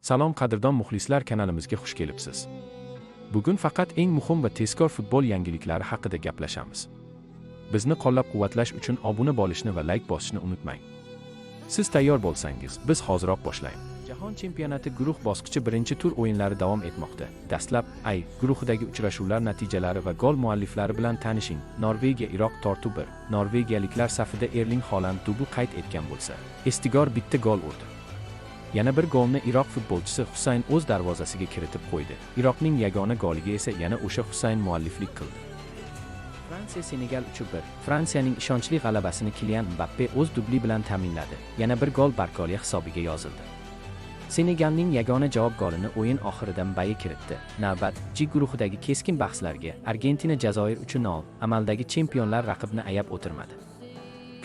Salom qadrdon muxlislar, kanalimizga xush kelibsiz. Bugun faqat eng muhim va tezkor futbol yangiliklari haqida gaplashamiz. Bizni qo'llab-quvvatlash uchun obuna bo'lishni va like bosishni unutmang. Siz tayyor bo'lsangiz, biz hoziroq boshlaymiz. Jahon chempionati guruh bosqichi birinchi tur o'yinlari davom etmoqda. Dastlab A guruhidagi uchrashuvlar natijalari va gol mualliflari bilan tanishing. Norvegiya Iroq tortuv 1. Norvegiyaliklar safida Erling Haaland dubl qayd etgan bo'lsa, Estigor bitta gol urdi. Yana bir golni Iroq futbolchisi Husayn o'z darvozasiga kiritib qo'ydi. Iroqning yagona goliga esa yana o'sha Husayn mualliflik qildi. Fransiya Senegal 3-1. Fransiyaning ishonchli g'alabasini Kylian Mbappe o'z dubli bilan ta'minladi. Yana bir gol Barkolya hisobiga yozildi. Senegalning yagona javob golini o'yin oxirida Mbappe kiritdi. Navbat G guruhidagi keskin bahslarga Argentina Jazoir 3-0 amaldagi chempionlar raqibni ayab o'tirmadi.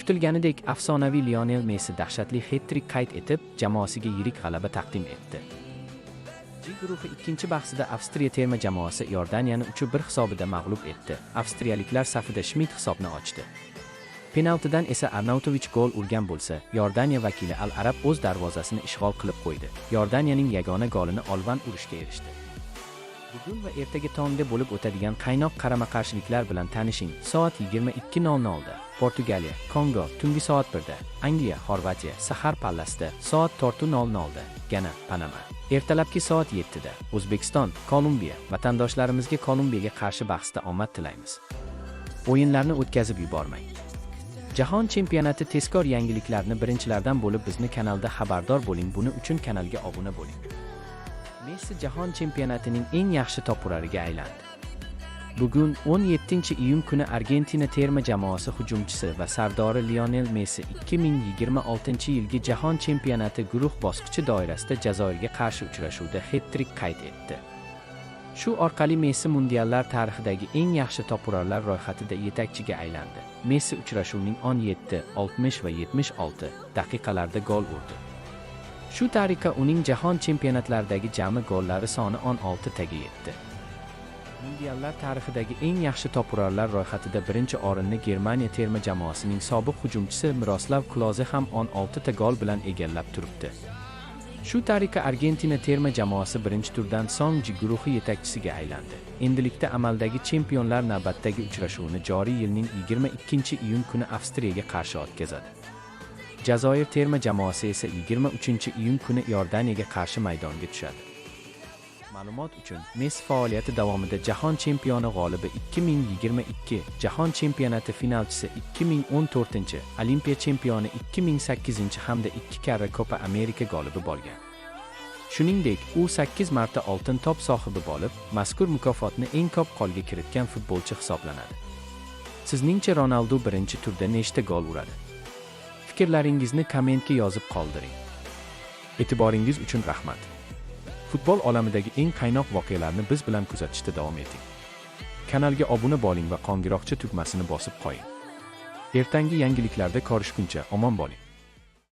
Kutilganidek afsonaviy Lionel Messi dahshatli hat-trick qayd etib, jamoasiga yirik g'alaba taqdim etdi. G guruhi ikkinchi bahsida Avstriya terma jamoasi Iordaniyani 3-1 hisobida mag'lub etdi. Avstriyaliklar safida Schmidt hisobni ochdi. Penaltidan esa Arnautovic gol urgan bo'lsa, Iordaniya vakili Al-Arab o'z darvozasini ishg'ol qilib qo'ydi. Iordaniyaning yagona golini olvan urishga erishdi. Bugun va ertaga tongda bo'lib o'tadigan qaynoq qarama-qarshiliklar bilan tanishing. Soat 22:00 da Portugaliya, Kongo, tungi soat 1 da, Angliya, Xorvatiya, Sahar pallasida, soat 4:00 da, Gana, Panama. Ertalabki soat 7 da, O'zbekiston, Kolumbiya. Vatandoshlarimizga Kolumbiyaga qarshi bahsda omad tilaymiz. O'yinlarni o'tkazib yubormang. Jahon chempionati tezkor yangiliklarni birinchilardan bo'lib bizni kanalda xabardor bo'ling. Buning uchun kanalga obuna bo'ling. Messi jahon chempionatining eng yaxshi topurariga aylandi. Bugun 17-iyun kuni Argentina terma jamoasi hujumchisi va sardori Lionel Messi 2026-yilgi jahon chempionati guruh bosqichi doirasida Jazoirga qarshi uchrashuvda hat-trick qayd etdi. Shu orqali Messi mundiallar tarixidagi eng yaxshi topurarlar ro'yxatida yetakchiga aylandi. Messi uchrashuvning 17, 60 va 76 daqiqalarda gol urdi. Shu tariqa uning jahon chempionatlaridagi jami gollari soni 16 taga yetdi. Mundiallar tarixidagi eng yaxshi topurarlar ro'yxatida birinchi o'rinni Germaniya terma jamoasining sobiq hujumchisi Miroslav Kloze ham 16 ta gol bilan egallab turibdi. Shu tariqa Argentina terma jamoasi birinchi turdan so'ng G guruhi yetakchisiga aylandi. Endilikda amaldagi chempionlar navbatdagi uchrashuvini joriy yilning 22-iyun kuni Avstriyaga qarshi o'tkazadi. Jazoir terma jamoasi esa 23-iyun kuni Iordaniyaga qarshi maydonga tushadi. Ma'lumot uchun, Messi faoliyati davomida jahon chempioni g'olibi 2022, jahon chempionati finalchisi 2014, Olimpiya chempioni 2008 hamda 2 karra Copa Amerika g'olibi bo'lgan. Shuningdek, u 8 marta oltin to'p sohibi bo'lib, mazkur mukofotni eng ko'p qo'lga kiritgan futbolchi hisoblanadi. Sizningcha Ronaldo birinchi turda nechta gol uradi? Fikrlaringizni kommentga yozib qoldiring. E'tiboringiz uchun rahmat. Futbol olamidagi eng qaynoq voqealarni biz bilan kuzatishda davom eting. Kanalga obuna bo'ling va qo'ng'iroqcha tugmasini bosib qo'ying. Ertangi yangiliklarda ko'rishguncha omon bo'ling.